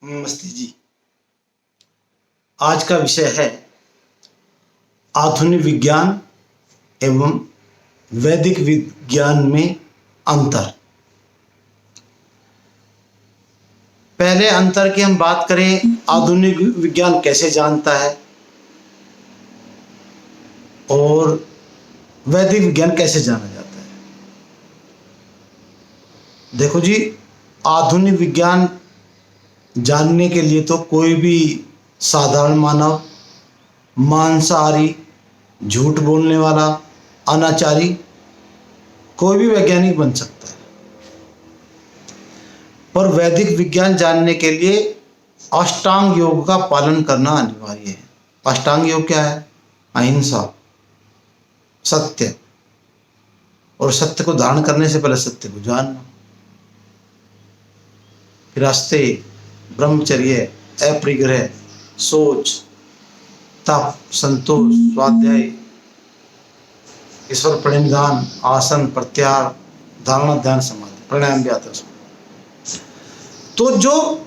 नमस्ते जी। आज का विषय है आधुनिक विज्ञान एवं वैदिक विज्ञान में अंतर। पहले अंतर की हम बात करें, आधुनिक विज्ञान कैसे जानता है और वैदिक विज्ञान कैसे जाना जाता है। देखो जी, आधुनिक विज्ञान जानने के लिए तो कोई भी साधारण मानव, मांसाहारी, झूठ बोलने वाला, अनाचारी, कोई भी वैज्ञानिक बन सकता है। पर वैदिक विज्ञान जानने के लिए अष्टांग योग का पालन करना अनिवार्य है। अष्टांग योग क्या है? अहिंसा, सत्य, और सत्य को धारण करने से पहले सत्य को जानना, फिर आस्ते ब्रह्मचर्य, अपरिग्रह, सोच, तप, संतोष, स्वाध्याय, ईश्वर प्रणिधान, आसन, प्रत्याहार, धारणा, ध्यान, समाधि, प्राणायाम भी आता है। तो जो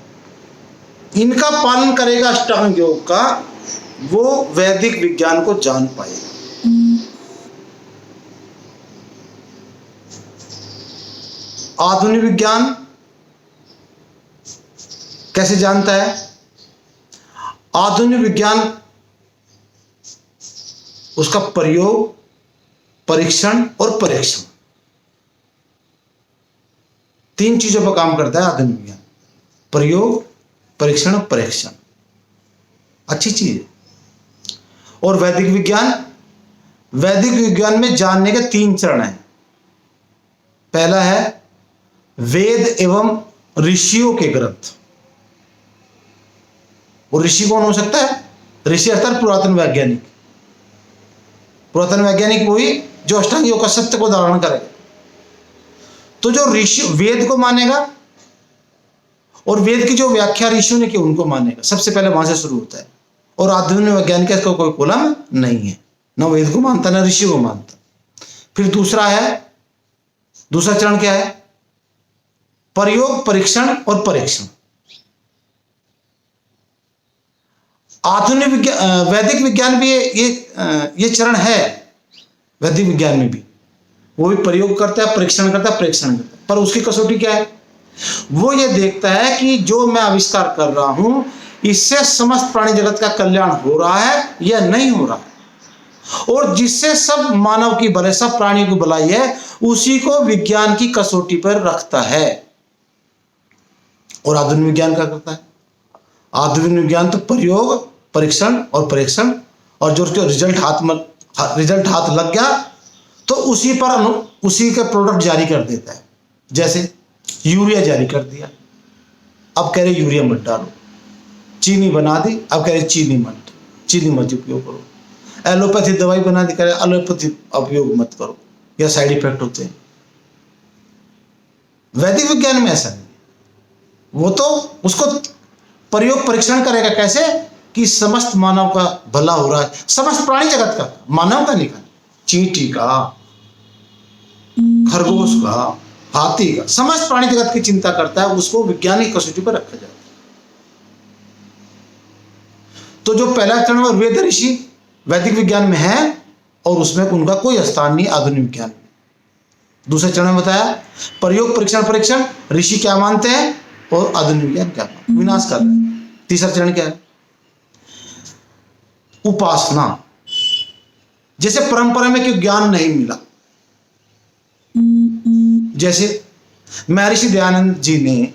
इनका पालन करेगा अष्टांग योग का, वो वैदिक विज्ञान को जान पाएगा। आधुनिक विज्ञान कैसे जानता है? आधुनिक विज्ञान उसका प्रयोग, परीक्षण और परीक्षण, तीन चीजों पर काम करता है आधुनिक विज्ञान। प्रयोग, परीक्षण और परीक्षण अच्छी चीज है। और वैदिक विज्ञान में जानने के तीन चरण हैं। पहला है वेद एवं ऋषियों के ग्रंथ। और ऋषि कौन हो सकता है? ऋषि अर्थात पुरातन वैज्ञानिक। पुरातन वैज्ञानिक वही जो अष्टांग योग का सत्य को धारण करेगा। तो जो ऋषि वेद को मानेगा और वेद की जो व्याख्या ऋषियों ने की उनको मानेगा, सबसे पहले वहां से शुरू होता है। और आधुनिक वैज्ञानिक का कोई कोलम नहीं है, न वेद को मानता न ऋषि को मानता। फिर दूसरा चरण क्या है? प्रयोग, परीक्षण और परीक्षण। आधुनिक विज्ञान, वैदिक विज्ञान भी ये चरण है। वैदिक विज्ञान में भी वो भी प्रयोग करता है, परीक्षण करता है, पर उसकी कसौटी क्या है? वो ये देखता है कि जो मैं आविष्कार कर रहा हूं, इससे समस्त प्राणी जगत का कल्याण हो रहा है या नहीं हो रहा है। और जिससे सब मानव की भलाई, सब प्राणी की भलाई है, उसी को विज्ञान की कसौटी पर रखता है। और आधुनिक विज्ञान क्या करता है? आधुनिक विज्ञान तो प्रयोग, परीक्षण और परीक्षण, और जो उसके रिजल्ट हाथ लग गया तो उसी के प्रोडक्ट जारी कर देता है। जैसे यूरिया जारी कर दिया, अब कह रहे यूरिया मत डालो। चीनी बना दी, अब कह रहे चीनी मत उपयोग करो। एलोपैथी दवाई बना दी, कह रहे एलोपैथी उपयोग मत करो, या साइड इफेक्ट होते हैं। वैदिक विज्ञान में ऐसा नहीं। वो तो उसको प्रयोग, परीक्षण करेगा कैसे कि समस्त मानव का भला हो रहा है, समस्त प्राणी जगत का, मानव का नहीं, चींटी का, खरगोश का, हाथी का, समस्त प्राणी जगत की चिंता करता है। उसको वैज्ञानिक कसौटी पर रखा जाता है। तो जो पहला चरण वेद ऋषि वैदिक विज्ञान में है, और उसमें उनका कोई स्थान नहीं आधुनिक विज्ञान में। दूसरे चरण में बताया प्रयोग, परीक्षण, ऋषि क्या मानते हैं और आधुनिक विज्ञान क्या विनाश कर रहे हैं। तीसरा चरण क्या है? उपासना। जैसे परंपरा में कोई ज्ञान नहीं मिला, जैसे महर्षि दयानंद जी ने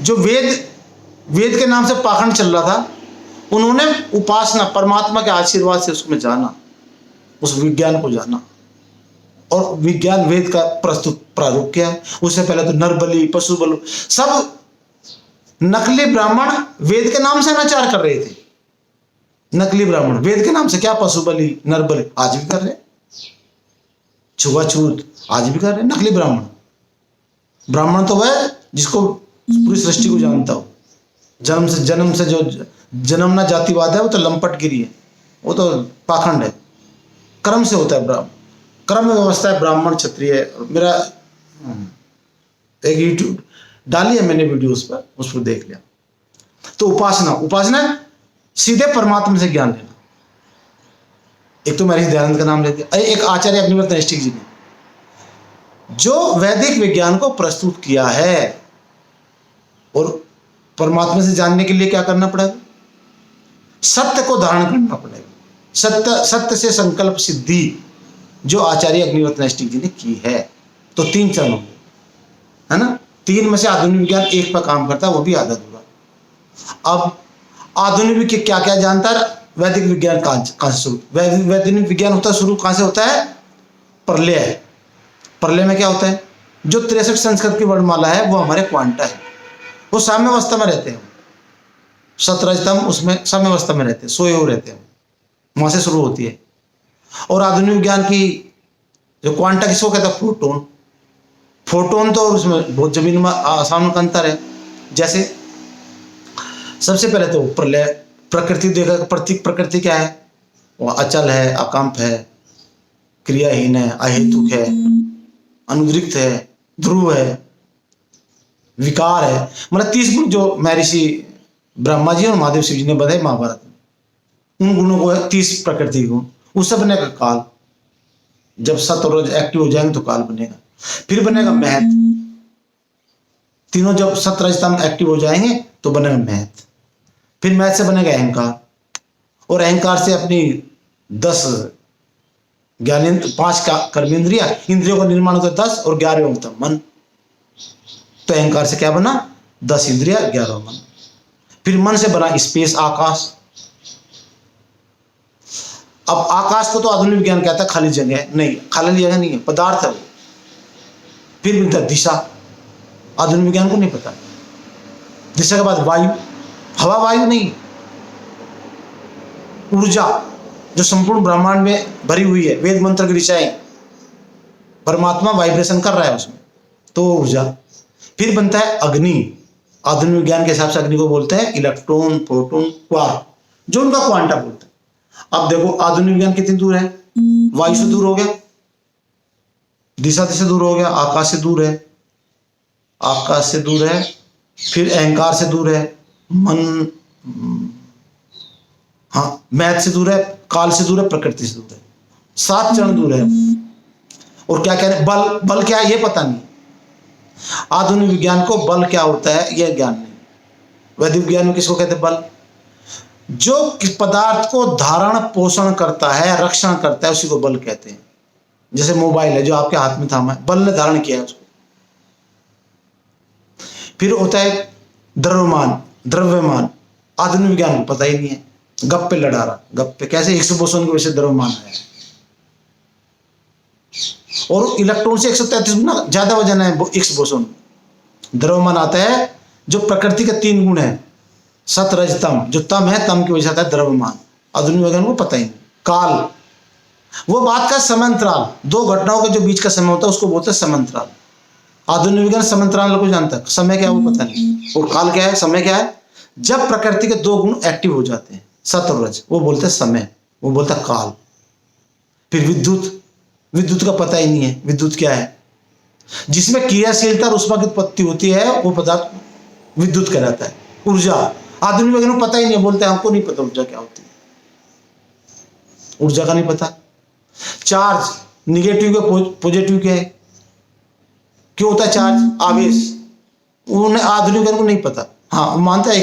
जो वेद के नाम से पाखंड चल रहा था, उन्होंने उपासना, परमात्मा के आशीर्वाद से उसमें जाना, उस विज्ञान को जाना, और विज्ञान वेद का प्रस्तुत प्रारूप किया। उससे पहले तो नर बलि, पशु बलि, सब नकली ब्राह्मण वेद के नाम से अनाचार कर रहे थे। नकली ब्राह्मण वेद के नाम से क्या, पशु बलि, नर बलि आज भी कर रहे, छुआछूत आज भी कर रहे। नकली ब्राह्मण तो वह जिसको पूरी सृष्टि को जानता हो। जन्म से जो जन्मना जातिवाद है, वो तो लंपटगिरी है, वो तो पाखंड है। कर्म से होता है, क्रम व्यवस्था है, ब्राह्मण, क्षत्रिय। मेरा एक यूट्यूब डाली है मैंने वीडियो उस पर देख लिया। तो उपासना सीधे परमात्मा से ज्ञान लेना। एक तो महर्षि दयानंद का नाम लेते, एक आचार्य अग्निवर्त नैष्ठिक जी ने जो वैदिक विज्ञान को प्रस्तुत किया है। और परमात्मा से जानने के लिए क्या करना पड़ेगा? सत्य को धारण करना पड़ेगा। सत्य से संकल्प सिद्धि जो आचार्य अग्निवर्त नैष्ठिक जी ने की है। तो 3 चरण हो, है ना। 3 में से आधुनिक विज्ञान एक पर काम करता है, वो भी आधा अधूरा। अब आधुनिक विज्ञान क्या क्या जानता है? वैदिक विज्ञान कहां से शुरू? वैदिक विज्ञान होता है शुरू कहां से होता है? प्रलय। प्रलय में क्या होता है? जो 63 संस्कृत की वर्णमाला है वो हमारे क्वांटा है, वो साम्य अवस्था में रहते हैं। सतरजतम उसमें साम्य अवस्था में रहते हैं, सोए हुए रहते हैं, वहां से शुरू होती है। और आधुनिक विज्ञान की जो क्वांटा किसको कहता है? फोटोन। फोटोन तो उसमें बहुत जमीन में आसमान का अंतर है। जैसे सबसे पहले तो प्रलय प्रकृति देखा, प्रकृति क्या है? वो अचल है, अकंप है, क्रियाहीन है, अहेतुक है, अनुद्रिक्त है, ध्रुव है, विकार है। मतलब 30 गुण जो महर्षि ब्रह्मा जी और महादेव शिव जी ने बताए महाभारत में, उन गुणों को है 30 प्रकृति गुण। उससे बनेगा काल। जब सत और रज एक्टिव हो जाएंगे तो काल बनेगा। फिर बनेगा महत। तीनों जब सत रज तम एक्टिव हो जाएंगे तो बनेगा महत। फिर महत से बनेगा अहंकार, और अहंकार से अपनी 10 ज्ञानेन्द्र 5 का कर्मेंद्रिया, इंद्रियों का निर्माण होता है 10, और 11वें होता है मन। तो अहंकार से क्या बना? 10 इंद्रिया, 11 मन। फिर मन से बना स्पेस, आकाश। अब आकाश को तो आधुनिक विज्ञान कहता है खाली जगह है, नहीं, खाली जगह नहीं है, पदार्थ है वो। फिर मिलता है दिशा, आधुनिक विज्ञान को नहीं पता। दिशा के बाद वायु, हवा वायु नहीं, ऊर्जा जो संपूर्ण ब्रह्मांड में भरी हुई है, वेद मंत्र की ऋचाएं, परमात्मा वाइब्रेशन कर रहा है उसमें, तो वो ऊर्जा। फिर बनता है अग्नि। आधुनिक विज्ञान के हिसाब से अग्नि को बोलते हैं इलेक्ट्रॉन, प्रोटॉन, क्वार्क, जो उनका क्वांटा बोलते हैं। अब देखो आधुनिक विज्ञान कितनी दूर है? वायु से दूर हो गया, दिशा से दूर हो गया, आकाश से दूर है, आकाश से दूर है, फिर अहंकार से दूर है, मन, हाँ, मैथ से दूर है, काल से दूर है, प्रकृति से दूर है। 7 चरण दूर है। और क्या कह रहे? बल। बल क्या है ये पता नहीं। आधुनिक विज्ञान को बल क्या होता है यह ज्ञान नहीं। वैदिक विज्ञान में किसको कहते हैं? बल। जो पदार्थ को धारण पोषण करता है, रक्षण करता है, उसी को बल कहते हैं। जैसे मोबाइल है जो आपके हाथ में थामा है, बल ने धारण किया है उसको। फिर होता है द्रव्यमान, द्रव्यमान। आधुनिक विज्ञान को पता ही नहीं है, गप्पे लड़ा रहा, गप्पे कैसे हिग्स बोसोन की वजह से द्रव्यमान है। और इलेक्ट्रॉन से 133 गुना ज्यादा वजन है हिग्स बोसोन। द्रव्यमान आता है जो प्रकृति के 3 गुण है, सत रज तम। जो तम है, तम की वजह से आता है द्रव्यमान। आधुनिक विज्ञान को पता ही नहीं। काल वो बात का समंतराल, 2 घटनाओं के जो बीच का समय होता है उसको बोलते हैं समंतराल। आधुनिक विज्ञान समंतराल को जानता है, समय क्या है वो पता नहीं। और काल क्या है, समय क्या है? जब प्रकृति के 2 गुण एक्टिव हो जाते हैं, सत और रज, वो बोलते हैं समय, वो बोलता है काल। फिर विद्युत, विद्युत का पता ही नहीं है विद्युत क्या है। जिसमें क्रियाशीलता और ऊष्मा की उत्पत्ति होती है वो पदार्थ विद्युत कहलाता है। ऊर्जा, आधुनिक विज्ञान को पता ही नहीं, बोलते हैं हमको नहीं पता ऊर्जा क्या होती है, ऊर्जा का नहीं पता। चार्ज, निगेटिव के पॉजिटिव के क्यों होता है चार्ज, आवेश, उन्हें आधुनिक विज्ञान को नहीं पता। हाँ, मानता है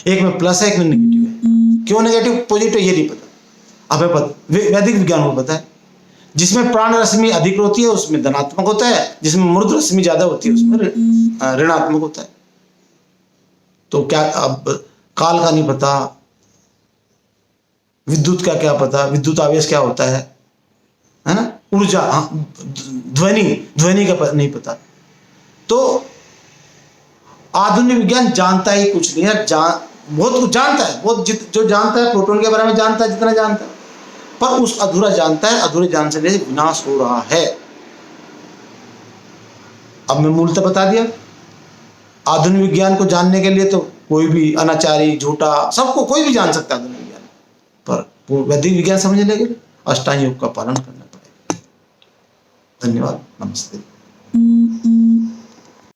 एक में प्लस है, एक में नेगेटिव है। क्यों नेगेटिव पॉजिटिव ये नहीं पता। अब पता वैदिक विज्ञान को पता है। जिसमें प्राण रश्मि अधिक होती है उसमें धनात्मक होता है, जिसमें मूर्ध रश्मि ज्यादा होती है उसमें ऋणात्मक होता है। तो क्या अब काल का नहीं पता, विद्युत का क्या पता, विद्युत आवेश क्या होता है ना। ऊर्जा, हाँ, ध्वनि का नहीं पता। तो आधुनिक विज्ञान जानता ही कुछ नहीं है। बहुत कुछ जानता है, बहुत जो जानता है प्रोटॉन के बारे में जानता है जितना जानता है, पर उस अधूरा जानता है, अधूरे जान से विनाश हो रहा है। अब मैं मूलतः बता दिया। आधुनिक विज्ञान को जानने के लिए तो कोई भी अनाचारी, झूठा, सबको कोई भी जान सकता है आधुनिक विज्ञान, पर वैदिक विज्ञान समझने के लिए अष्टांग योग का पालन करना पड़ेगा। धन्यवाद, नमस्ते।